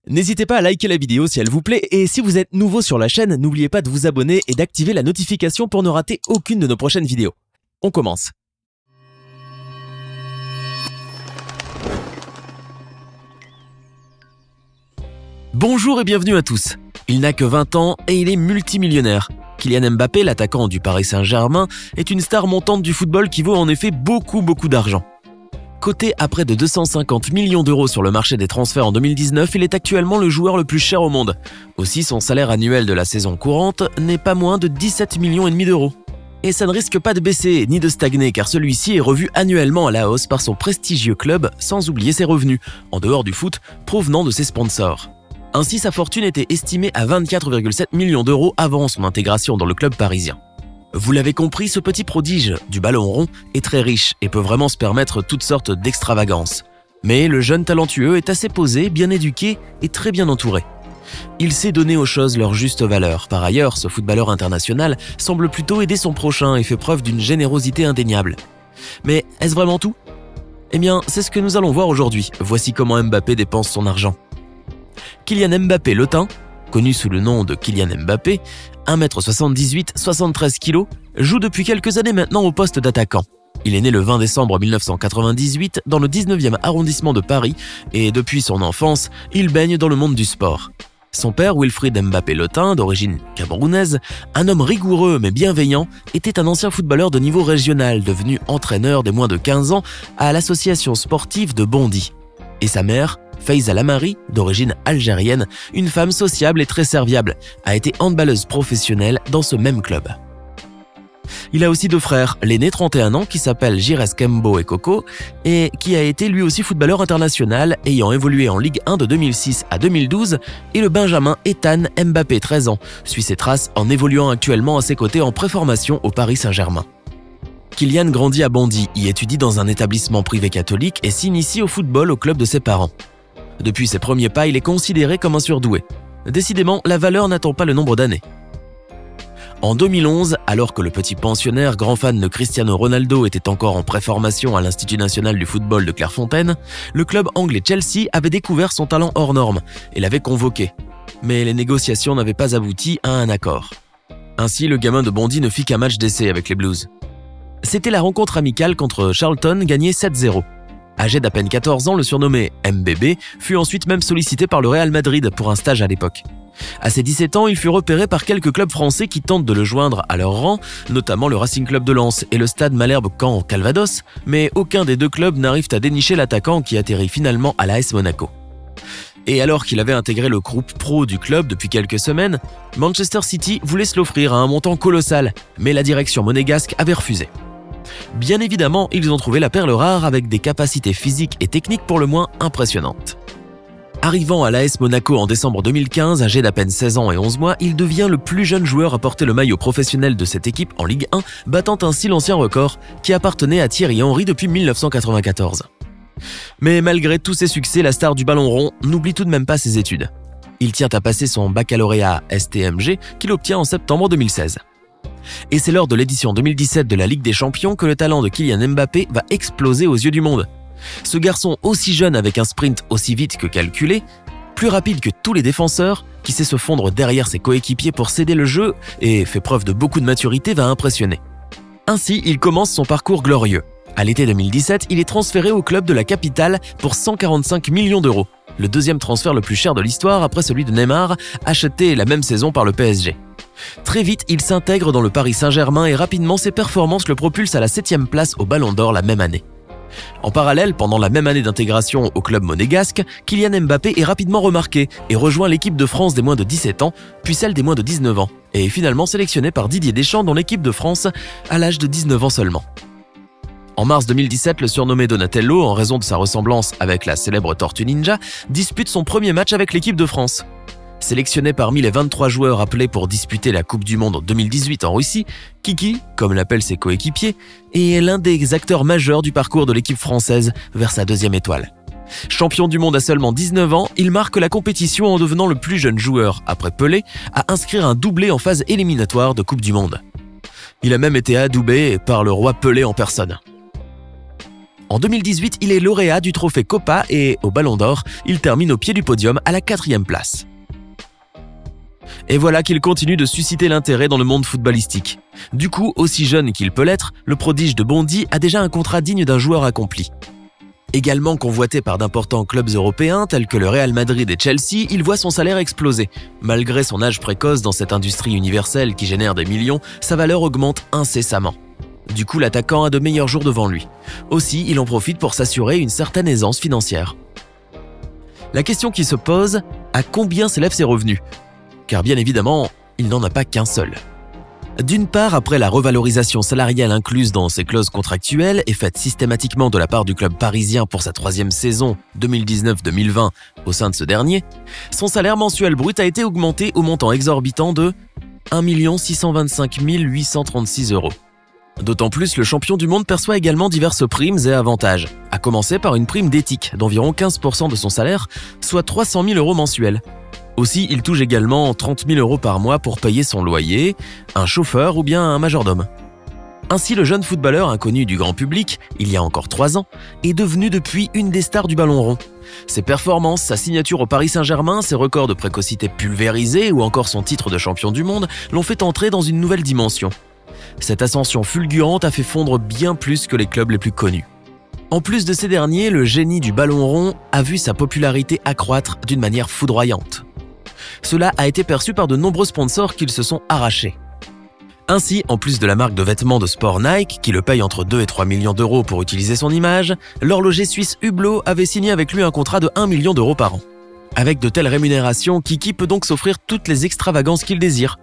N'hésitez pas à liker la vidéo si elle vous plaît et si vous êtes nouveau sur la chaîne, n'oubliez pas de vous abonner et d'activer la notification pour ne rater aucune de nos prochaines vidéos. On commence. Bonjour et bienvenue à tous. Il n'a que 20 ans et il est multimillionnaire. Kylian Mbappé, l'attaquant du Paris Saint-Germain, est une star montante du football qui vaut en effet beaucoup d'argent. Coté à près de 250 millions d'euros sur le marché des transferts en 2019, il est actuellement le joueur le plus cher au monde. Aussi, son salaire annuel de la saison courante n'est pas moins de 17,5 millions d'euros. Et ça ne risque pas de baisser ni de stagner car celui-ci est revu annuellement à la hausse par son prestigieux club, sans oublier ses revenus, en dehors du foot, provenant de ses sponsors. Ainsi, sa fortune était estimée à 24,7 millions d'euros avant son intégration dans le club parisien. Vous l'avez compris, ce petit prodige du ballon rond est très riche et peut vraiment se permettre toutes sortes d'extravagances. Mais le jeune talentueux est assez posé, bien éduqué et très bien entouré. Il sait donner aux choses leur juste valeur. Par ailleurs, ce footballeur international semble plutôt aider son prochain et fait preuve d'une générosité indéniable. Mais est-ce vraiment tout? Eh bien, c'est ce que nous allons voir aujourd'hui. Voici comment Mbappé dépense son argent. Kylian Mbappé Letin, connu sous le nom de Kylian Mbappé, 1m78, 73 kg, joue depuis quelques années maintenant au poste d'attaquant. Il est né le 20 décembre 1998 dans le 19e arrondissement de Paris et depuis son enfance, il baigne dans le monde du sport. Son père, Wilfried Mbappé Letin, d'origine camerounaise, un homme rigoureux mais bienveillant, était un ancien footballeur de niveau régional devenu entraîneur des moins de 15 ans à l'association sportive de Bondy. Et sa mère, Faiza Lamari, d'origine algérienne, une femme sociable et très serviable, a été handballeuse professionnelle dans ce même club. Il a aussi deux frères, l'aîné 31 ans qui s'appelle Giresse Kembo et Coco et qui a été lui aussi footballeur international ayant évolué en Ligue 1 de 2006 à 2012 et le benjamin Ethan Mbappé 13 ans, suit ses traces en évoluant actuellement à ses côtés en préformation au Paris Saint-Germain. Kylian grandit à Bondy, y étudie dans un établissement privé catholique et s'initie au football au club de ses parents. Depuis ses premiers pas, il est considéré comme un surdoué. Décidément, la valeur n'attend pas le nombre d'années. En 2011, alors que le petit pensionnaire, grand fan de Cristiano Ronaldo, était encore en préformation à l'Institut national du football de Clairefontaine, le club anglais Chelsea avait découvert son talent hors norme et l'avait convoqué. Mais les négociations n'avaient pas abouti à un accord. Ainsi, le gamin de Bondy ne fit qu'un match d'essai avec les Blues. C'était la rencontre amicale contre Charlton gagnée 7-0. Âgé d'à peine 14 ans, le surnommé MBB fut ensuite même sollicité par le Real Madrid pour un stage à l'époque. À ses 17 ans, il fut repéré par quelques clubs français qui tentent de le joindre à leur rang, notamment le Racing Club de Lens et le Stade Malherbe-Caen Calvados, mais aucun des deux clubs n'arrive à dénicher l'attaquant qui atterrit finalement à l'AS Monaco. Et alors qu'il avait intégré le groupe pro du club depuis quelques semaines, Manchester City voulait se l'offrir à un montant colossal, mais la direction monégasque avait refusé. Bien évidemment, ils ont trouvé la perle rare avec des capacités physiques et techniques pour le moins impressionnantes. Arrivant à l'AS Monaco en décembre 2015, âgé d'à peine 16 ans et 11 mois, il devient le plus jeune joueur à porter le maillot professionnel de cette équipe en Ligue 1, battant ainsi l'ancien record qui appartenait à Thierry Henry depuis 1994. Mais malgré tous ses succès, la star du ballon rond n'oublie tout de même pas ses études. Il tient à passer son baccalauréat STMG qu'il obtient en septembre 2016. Et c'est lors de l'édition 2017 de la Ligue des Champions que le talent de Kylian Mbappé va exploser aux yeux du monde. Ce garçon aussi jeune avec un sprint aussi vite que calculé, plus rapide que tous les défenseurs, qui sait se fondre derrière ses coéquipiers pour céder le jeu et fait preuve de beaucoup de maturité, va impressionner. Ainsi, il commence son parcours glorieux. À l'été 2017, il est transféré au club de la capitale pour 145 millions d'euros, le deuxième transfert le plus cher de l'histoire après celui de Neymar, acheté la même saison par le PSG. Très vite, il s'intègre dans le Paris Saint-Germain et rapidement ses performances le propulsent à la 7e place au Ballon d'Or la même année. En parallèle, pendant la même année d'intégration au club monégasque, Kylian Mbappé est rapidement remarqué et rejoint l'équipe de France des moins de 17 ans, puis celle des moins de 19 ans, et est finalement sélectionné par Didier Deschamps dans l'équipe de France à l'âge de 19 ans seulement. En mars 2017, le surnommé Donatello, en raison de sa ressemblance avec la célèbre Tortue Ninja, dispute son premier match avec l'équipe de France. Sélectionné parmi les 23 joueurs appelés pour disputer la Coupe du Monde en 2018 en Russie, Kiki, comme l'appellent ses coéquipiers, est l'un des acteurs majeurs du parcours de l'équipe française vers sa deuxième étoile. Champion du monde à seulement 19 ans, il marque la compétition en devenant le plus jeune joueur, après Pelé, à inscrire un doublé en phase éliminatoire de Coupe du Monde. Il a même été adoubé par le roi Pelé en personne. En 2018, il est lauréat du trophée Copa et, au Ballon d'Or, il termine au pied du podium à la 4e place. Et voilà qu'il continue de susciter l'intérêt dans le monde footballistique. Du coup, aussi jeune qu'il peut l'être, le prodige de Bondy a déjà un contrat digne d'un joueur accompli. Également convoité par d'importants clubs européens tels que le Real Madrid et Chelsea, il voit son salaire exploser. Malgré son âge précoce dans cette industrie universelle qui génère des millions, sa valeur augmente incessamment. Du coup, l'attaquant a de meilleurs jours devant lui. Aussi, il en profite pour s'assurer une certaine aisance financière. La question qui se pose, à combien s'élèvent ses revenus ? Car bien évidemment, il n'en a pas qu'un seul. D'une part, après la revalorisation salariale incluse dans ses clauses contractuelles et faite systématiquement de la part du club parisien pour sa 3e saison 2019-2020 au sein de ce dernier, son salaire mensuel brut a été augmenté au montant exorbitant de 1 625 836 €. D'autant plus, le champion du monde perçoit également diverses primes et avantages, à commencer par une prime d'éthique d'environ 15% de son salaire, soit 300 000 € mensuels. Aussi, il touche également 30 000 € par mois pour payer son loyer, un chauffeur ou bien un majordome. Ainsi, le jeune footballeur inconnu du grand public, il y a encore 3 ans, est devenu depuis une des stars du ballon rond. Ses performances, sa signature au Paris Saint-Germain, ses records de précocité pulvérisés ou encore son titre de champion du monde l'ont fait entrer dans une nouvelle dimension. Cette ascension fulgurante a fait fondre bien plus que les clubs les plus connus. En plus de ces derniers, le génie du ballon rond a vu sa popularité accroître d'une manière foudroyante. Cela a été perçu par de nombreux sponsors qui se sont arrachés. Ainsi, en plus de la marque de vêtements de sport Nike, qui le paye entre 2 et 3 millions d'euros pour utiliser son image, l'horloger suisse Hublot avait signé avec lui un contrat de 1 million d'euros par an. Avec de telles rémunérations, Kiki peut donc s'offrir toutes les extravagances qu'il désire.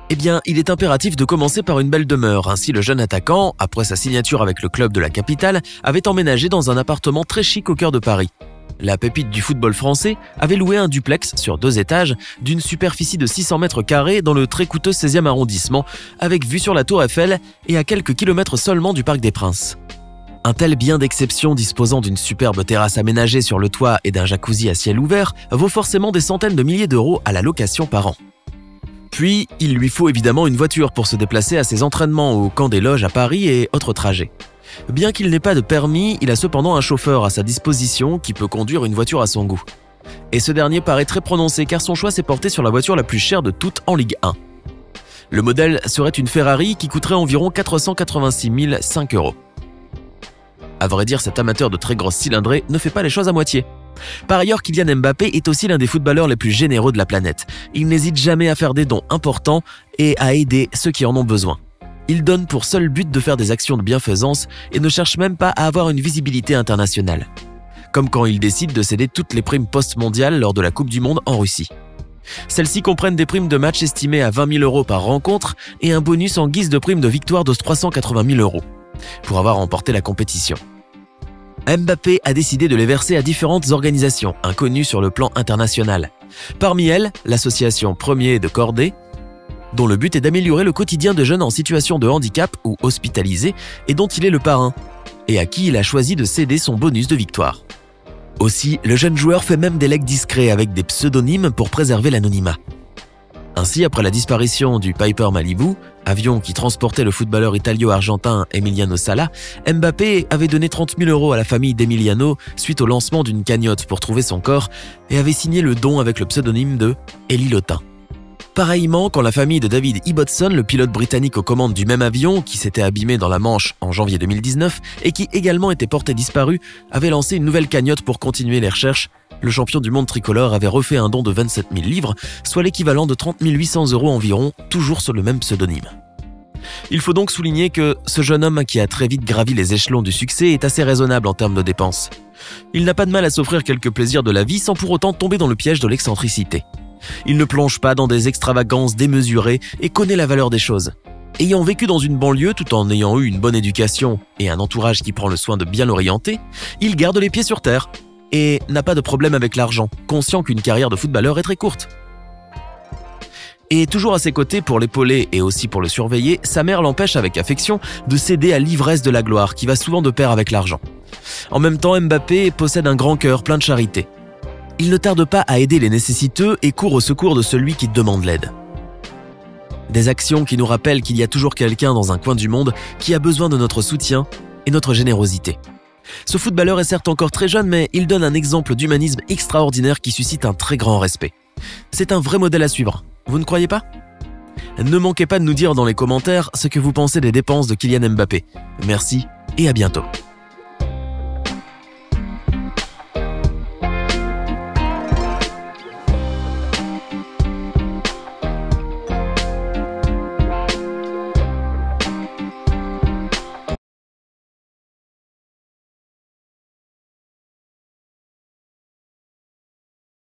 Eh bien, il est impératif de commencer par une belle demeure. Ainsi, le jeune attaquant, après sa signature avec le club de la capitale, avait emménagé dans un appartement très chic au cœur de Paris. La pépite du football français avait loué un duplex sur 2 étages d'une superficie de 600 mètres carrés dans le très coûteux 16e arrondissement, avec vue sur la Tour Eiffel et à quelques kilomètres seulement du Parc des Princes. Un tel bien d'exception disposant d'une superbe terrasse aménagée sur le toit et d'un jacuzzi à ciel ouvert vaut forcément des centaines de milliers d'euros à la location par an. Puis, il lui faut évidemment une voiture pour se déplacer à ses entraînements au camp des loges à Paris et autres trajets. Bien qu'il n'ait pas de permis, il a cependant un chauffeur à sa disposition qui peut conduire une voiture à son goût. Et ce dernier paraît très prononcé car son choix s'est porté sur la voiture la plus chère de toutes en Ligue 1. Le modèle serait une Ferrari qui coûterait environ 486 005 €. À vrai dire, cet amateur de très grosses cylindrées ne fait pas les choses à moitié. Par ailleurs, Kylian Mbappé est aussi l'un des footballeurs les plus généreux de la planète. Il n'hésite jamais à faire des dons importants et à aider ceux qui en ont besoin. Il donne pour seul but de faire des actions de bienfaisance et ne cherche même pas à avoir une visibilité internationale. Comme quand il décide de céder toutes les primes post-mondiales lors de la Coupe du Monde en Russie. Celles-ci comprennent des primes de match estimées à 20 000 € par rencontre et un bonus en guise de prime de victoire de 380 000 € pour avoir remporté la compétition. Mbappé a décidé de les verser à différentes organisations inconnues sur le plan international. Parmi elles, l'association Premier de Cordée, dont le but est d'améliorer le quotidien de jeunes en situation de handicap ou hospitalisés et dont il est le parrain, et à qui il a choisi de céder son bonus de victoire. Aussi, le jeune joueur fait même des legs discrets avec des pseudonymes pour préserver l'anonymat. Ainsi, après la disparition du Piper Malibu, avion qui transportait le footballeur italio-argentin Emiliano Sala, Mbappé avait donné 30 000 € à la famille d'Emiliano suite au lancement d'une cagnotte pour trouver son corps et avait signé le don avec le pseudonyme de Eli Lotin. Pareillement, quand la famille de David Ibbotson, le pilote britannique aux commandes du même avion qui s'était abîmé dans la Manche en janvier 2019 et qui également était porté disparu, avait lancé une nouvelle cagnotte pour continuer les recherches, le champion du monde tricolore avait refait un don de 27 000 livres, soit l'équivalent de 30 800 € environ, toujours sous le même pseudonyme. Il faut donc souligner que ce jeune homme qui a très vite gravi les échelons du succès est assez raisonnable en termes de dépenses. Il n'a pas de mal à s'offrir quelques plaisirs de la vie sans pour autant tomber dans le piège de l'excentricité. Il ne plonge pas dans des extravagances démesurées et connaît la valeur des choses. Ayant vécu dans une banlieue tout en ayant eu une bonne éducation et un entourage qui prend le soin de bien l'orienter, il garde les pieds sur terre et n'a pas de problème avec l'argent, conscient qu'une carrière de footballeur est très courte. Et toujours à ses côtés pour l'épauler et aussi pour le surveiller, sa mère l'empêche avec affection de céder à l'ivresse de la gloire qui va souvent de pair avec l'argent. En même temps, Mbappé possède un grand cœur plein de charité. Il ne tarde pas à aider les nécessiteux et court au secours de celui qui demande l'aide. Des actions qui nous rappellent qu'il y a toujours quelqu'un dans un coin du monde qui a besoin de notre soutien et notre générosité. Ce footballeur est certes encore très jeune, mais il donne un exemple d'humanisme extraordinaire qui suscite un très grand respect. C'est un vrai modèle à suivre, vous ne croyez pas ? Ne manquez pas de nous dire dans les commentaires ce que vous pensez des dépenses de Kylian Mbappé. Merci et à bientôt.